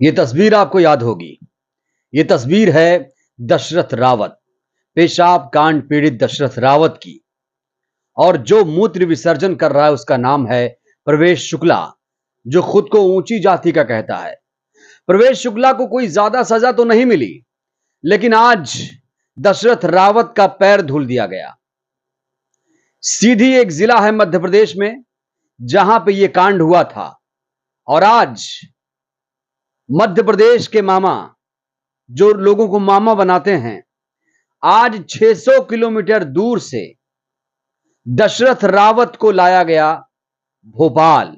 ये तस्वीर आपको याद होगी। ये तस्वीर है दशरथ रावत, पेशाब कांड पीड़ित दशरथ रावत की। और जो मूत्र विसर्जन कर रहा है उसका नाम है प्रवेश शुक्ला, जो खुद को ऊंची जाति का कहता है। प्रवेश शुक्ला को कोई ज्यादा सजा तो नहीं मिली, लेकिन आज दशरथ रावत का पैर धुल दिया गया। सीधी एक जिला है मध्य प्रदेश में जहां पे यह कांड हुआ था, और आज मध्य प्रदेश के मामा, जो लोगों को मामा बनाते हैं, आज 600 किलोमीटर दूर से दशरथ रावत को लाया गया भोपाल।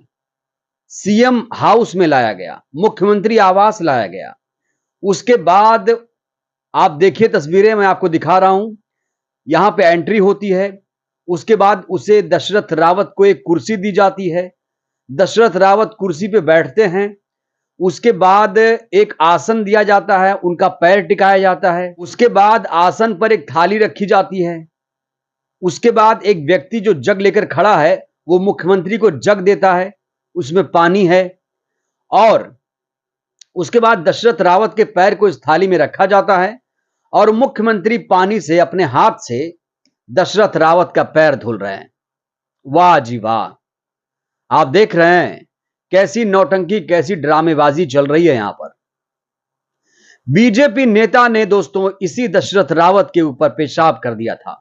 सीएम हाउस में लाया गया, मुख्यमंत्री आवास लाया गया। उसके बाद आप देखिए तस्वीरें, मैं आपको दिखा रहा हूं। यहां पे एंट्री होती है, उसके बाद उसे दशरथ रावत को एक कुर्सी दी जाती है। दशरथ रावत कुर्सी पे बैठते हैं। उसके बाद एक आसन दिया जाता है, उनका पैर टिकाया जाता है। उसके बाद आसन पर एक थाली रखी जाती है। उसके बाद एक व्यक्ति जो जग लेकर खड़ा है वो मुख्यमंत्री को जग देता है, उसमें पानी है। और उसके बाद दशरथ रावत के पैर को इस थाली में रखा जाता है और मुख्यमंत्री पानी से अपने हाथ से दशरथ रावत का पैर धुल रहे हैं। वाह जी वाह! आप देख रहे हैं कैसी नौटंकी, कैसी ड्रामेबाजी चल रही है यहां पर। बीजेपी नेता ने दोस्तों इसी दशरथ रावत के ऊपर पेशाब कर दिया था।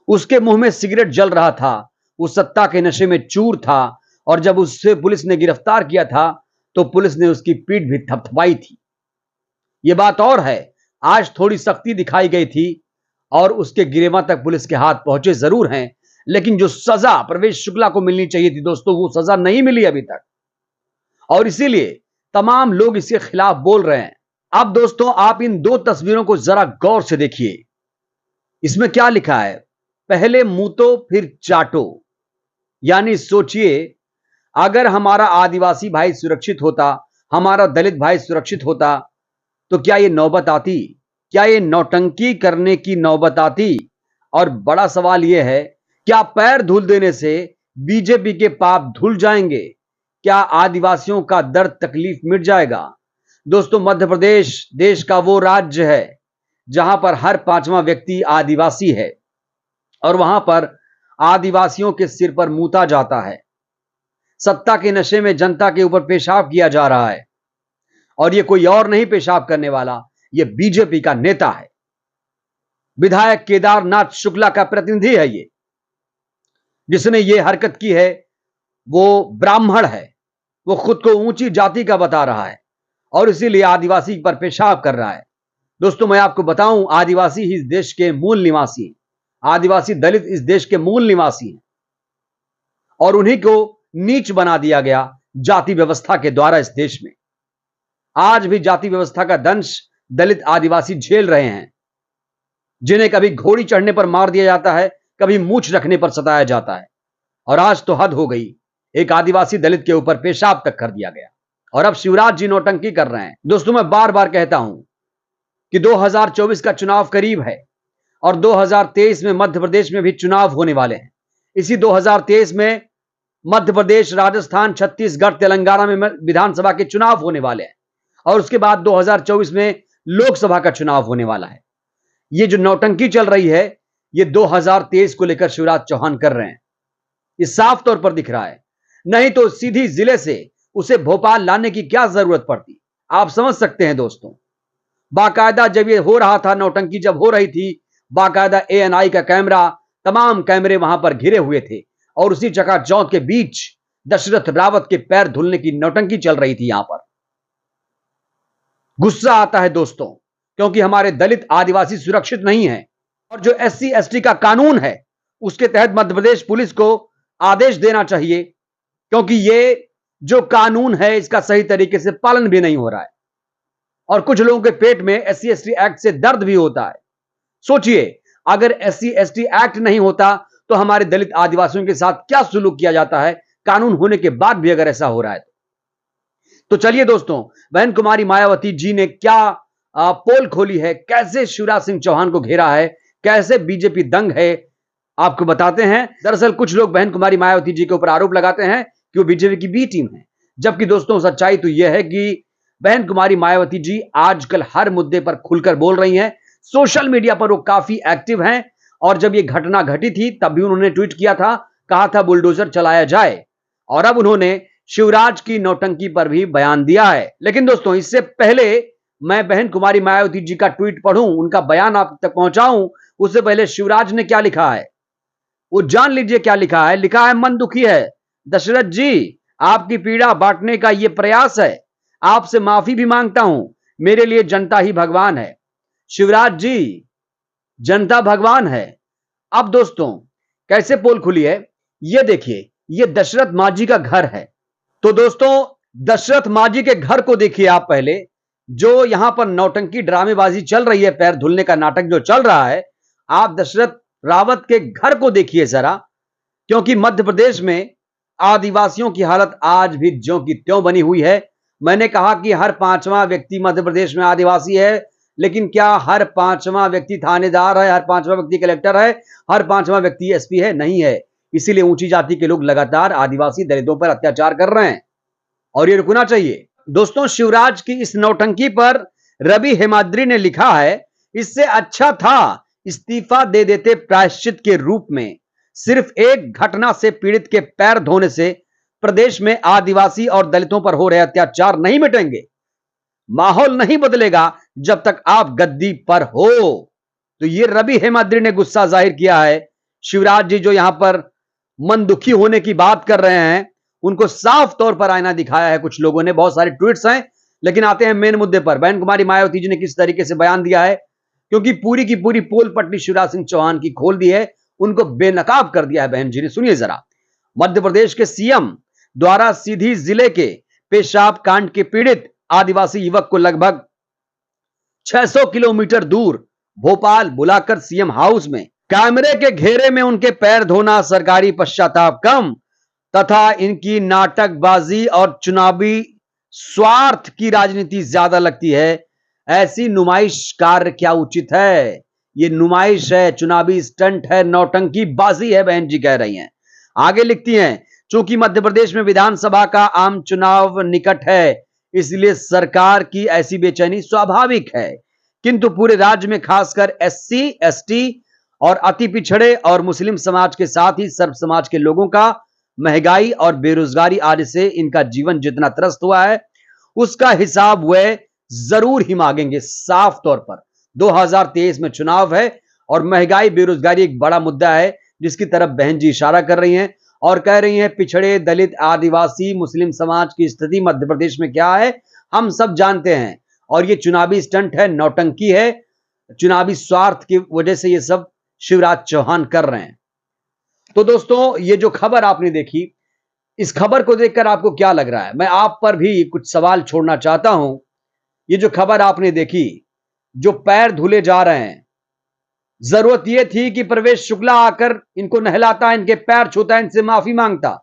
उसके मुंह में सिगरेट जल रहा था, वो सत्ता के नशे में चूर था, और जब उससे पुलिस ने गिरफ्तार किया था तो पुलिस ने उसकी पीठ भी थपथपाई थी। यह बात और है, आज थोड़ी सख्ती दिखाई गई थी और उसके गिरेबां तक पुलिस के हाथ पहुंचे जरूर हैं, लेकिन जो सजा प्रवेश शुक्ला को मिलनी चाहिए थी दोस्तों, वो सजा नहीं मिली अभी तक, और इसीलिए तमाम लोग इसके खिलाफ बोल रहे हैं। अब दोस्तों आप इन दो तस्वीरों को जरा गौर से देखिए। इसमें क्या लिखा है? पहले मूतो फिर चाटो। यानी सोचिए, अगर हमारा आदिवासी भाई सुरक्षित होता, हमारा दलित भाई सुरक्षित होता, तो क्या यह नौबत आती? क्या यह नौटंकी करने की नौबत आती? और बड़ा सवाल यह है, क्या पैर धुल देने से बीजेपी के पाप धुल जाएंगे? क्या आदिवासियों का दर्द तकलीफ मिट जाएगा? दोस्तों, मध्य प्रदेश देश का वो राज्य है जहां पर हर पांचवां व्यक्ति आदिवासी है, और वहां पर आदिवासियों के सिर पर मूता जाता है। सत्ता के नशे में जनता के ऊपर पेशाब किया जा रहा है, और यह कोई और नहीं पेशाब करने वाला, यह बीजेपी का नेता है। विधायक केदारनाथ शुक्ला का प्रतिनिधि है ये, जिसने ये हरकत की है। वो ब्राह्मण है, वो खुद को ऊंची जाति का बता रहा है और इसीलिए आदिवासी पर पेशाब कर रहा है। दोस्तों मैं आपको बताऊं, आदिवासी ही इस देश के मूल निवासी हैं। आदिवासी दलित इस देश के मूल निवासी हैं, और उन्हीं को नीच बना दिया गया जाति व्यवस्था के द्वारा इस देश में। आज भी जाति व्यवस्था का दंश दलित आदिवासी झेल रहे हैं, जिन्हें कभी घोड़ी चढ़ने पर मार दिया जाता है, कभी मूछ रखने पर सताया जाता है, और आज तो हद हो गई, एक आदिवासी दलित के ऊपर पेशाब तक कर दिया गया। और अब शिवराज जी नौटंकी कर रहे हैं। दोस्तों मैं बार बार कहता हूं कि 2024 का चुनाव करीब है, और 2023 में मध्य प्रदेश में भी चुनाव होने वाले हैं। इसी 2023 में मध्य प्रदेश, राजस्थान, छत्तीसगढ़, तेलंगाना में विधानसभा के चुनाव होने वाले हैं, और उसके बाद 2024 में लोकसभा का चुनाव होने वाला है। ये जो नौटंकी चल रही है, ये 2023 को लेकर शिवराज चौहान कर रहे हैं। ये साफ तौर पर दिख रहा है। नहीं तो सीधी जिले से उसे भोपाल लाने की क्या जरूरत पड़ती? आप समझ सकते हैं दोस्तों। बाकायदा जब ये हो रहा था, नौटंकी जब हो रही थी, बाकायदा एएनआई का कैमरा, तमाम कैमरे वहां पर घिरे हुए थे, और उसी चकाचौंध के बीच दशरथ रावत के पैर धुलने की नौटंकी चल रही थी यहां पर। गुस्सा आता है दोस्तों, क्योंकि हमारे दलित आदिवासी सुरक्षित नहीं है, और जो एससी एसटी का कानून है उसके तहत मध्य प्रदेश पुलिस को आदेश देना चाहिए, क्योंकि ये जो कानून है इसका सही तरीके से पालन भी नहीं हो रहा है, और कुछ लोगों के पेट में एससी एसटी एक्ट से दर्द भी होता है। सोचिए, अगर एससी एसटी एक्ट नहीं होता तो हमारे दलित आदिवासियों के साथ क्या सुलूक किया जाता है, कानून होने के बाद भी अगर ऐसा हो रहा है तो चलिए दोस्तों, बहन कुमारी मायावती जी ने क्या पोल खोली है, कैसे शिवराज सिंह चौहान को घेरा है, कैसे बीजेपी दंग है, आपको बताते हैं। दरअसल कुछ लोग बहन कुमारी मायावती जी के ऊपर आरोप लगाते हैं कि वो बीजेपी की बी टीम है, जबकि दोस्तों सच्चाई तो यह है कि बहन कुमारी मायावती जी आजकल हर मुद्दे पर खुलकर बोल रही हैं। सोशल मीडिया पर वो काफी एक्टिव हैं और जब ये घटना घटी थी तब भी उन्होंने ट्वीट किया था, कहा था बुलडोजर चलाया जाए और अब उन्होंने शिवराज की नौटंकी पर भी बयान दिया है। लेकिन दोस्तों इससे पहले मैं बहन कुमारी मायावती जी का ट्वीट पढ़ूं, उनका बयान आप तक पहुंचाऊं, उससे पहले शिवराज ने क्या लिखा है वो जान लीजिए। क्या लिखा है? लिखा है मन दुखी है दशरथ जी, आपकी पीड़ा बांटने का यह प्रयास है, आपसे माफी भी मांगता हूं, मेरे लिए जनता ही भगवान है। शिवराज जी, जनता भगवान है। अब दोस्तों कैसे पोल खुली है ये देखिए, ये दशरथ मांझी का घर है। तो दोस्तों दशरथ मांझी के घर को देखिए आप पहले, जो यहां पर नौटंकी ड्रामेबाजी चल रही है, पैर धुलने का नाटक जो चल रहा है, आप दशरथ रावत के घर को देखिए जरा, क्योंकि मध्य प्रदेश में आदिवासियों की हालत आज भी ज्यों की त्यों बनी हुई है। मैंने कहा कि हर पांचवां व्यक्ति मध्य प्रदेश में आदिवासी है, लेकिन क्या हर पांचवां व्यक्ति थानेदार है, हर पांचवां व्यक्ति कलेक्टर है, हर पांचवां व्यक्ति एसपी है? नहीं है। इसीलिए ऊंची जाति के लोग लगातार आदिवासी दलितों पर अत्याचार कर रहे हैं और ये रुकना चाहिए। दोस्तों शिवराज की इस नौटंकी पर रवि हेमाद्री ने लिखा है, इससे अच्छा था इस्तीफा दे देते प्रायश्चित के रूप में। सिर्फ एक घटना से पीड़ित के पैर धोने से प्रदेश में आदिवासी और दलितों पर हो रहे अत्याचार नहीं मिटेंगे। माहौल नहीं बदलेगा जब तक आप गद्दी पर हो। तो ये रवि हेमाद्री ने गुस्सा जाहिर किया है। शिवराज जी जो यहां पर मन दुखी होने की बात कर रहे हैं, उनको साफ तौर पर आईना दिखाया है कुछ लोगों ने। बहुत सारे ट्वीट्स हैं, लेकिन आते हैं मेन मुद्दे पर। बहन कुमारी मायावती जी ने किस तरीके से बयान दिया है, क्योंकि पूरी की पूरी पोल पट्टी शिवराज सिंह चौहान की खोल दी है, उनको बेनकाब कर दिया है बहन जी ने। सुनिए जरा। मध्य प्रदेश के सीएम द्वारा सीधी जिले के पेशाब कांड के पीड़ित आदिवासी युवक को लगभग 600 किलोमीटर दूर भोपाल बुलाकर सीएम हाउस में कैमरे के घेरे में उनके पैर धोना सरकारी पश्चाताप कम तथा इनकी नाटकबाजी और चुनावी स्वार्थ की राजनीति ज्यादा लगती है। ऐसी नुमाइश कार्य क्या उचित है? ये नुमाइश है, चुनावी स्टंट है, नौटंकी बाजी है, बहन जी कह रही हैं। आगे लिखती हैं, चूंकि मध्य प्रदेश में विधानसभा का आम चुनाव निकट है, इसलिए सरकार की ऐसी बेचैनी स्वाभाविक है, किंतु पूरे राज्य में खासकर एससी, एसटी और अति पिछड़े और मुस्लिम समाज के साथ ही सर्व समाज के लोगों का महंगाई और बेरोजगारी आदि से इनका जीवन जितना त्रस्त हुआ है, उसका हिसाब वह जरूर ही मांगेंगे। साफ तौर पर 2023 में चुनाव है और महंगाई बेरोजगारी एक बड़ा मुद्दा है, जिसकी तरफ बहन जी इशारा कर रही हैं और कह रही हैं पिछड़े, दलित, आदिवासी, मुस्लिम समाज की स्थिति मध्य प्रदेश में क्या है हम सब जानते हैं, और ये चुनावी स्टंट है, नौटंकी है, चुनावी स्वार्थ की वजह से ये सब शिवराज चौहान कर रहे हैं। तो दोस्तों ये जो खबर आपने देखी, इस खबर को देखकर आपको क्या लग रहा है? मैं आप पर भी कुछ सवाल छोड़ना चाहता हूं। ये जो खबर आपने देखी, जो पैर धुले जा रहे हैं, जरूरत यह थी कि प्रवेश शुक्ला आकर इनको नहलाता, इनके पैर छूता, इनसे माफी मांगता,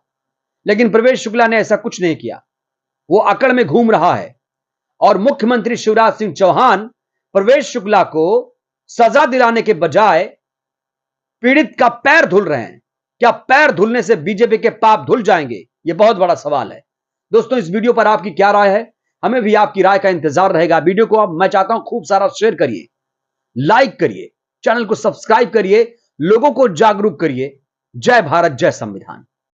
लेकिन प्रवेश शुक्ला ने ऐसा कुछ नहीं किया। वो अकड़ में घूम रहा है और मुख्यमंत्री शिवराज सिंह चौहान प्रवेश शुक्ला को सजा दिलाने के बजाय पीड़ित का पैर धुल रहे हैं। क्या पैर धुलने से बीजेपी के पाप धुल जाएंगे? यह बहुत बड़ा सवाल है। दोस्तों इस वीडियो पर आपकी क्या राय है? हमें भी आपकी राय का इंतजार रहेगा। वीडियो को अब मैं चाहता हूं खूब सारा शेयर करिए, लाइक करिए, चैनल को सब्सक्राइब करिए, लोगों को जागरूक करिए। जय भारत, जय संविधान।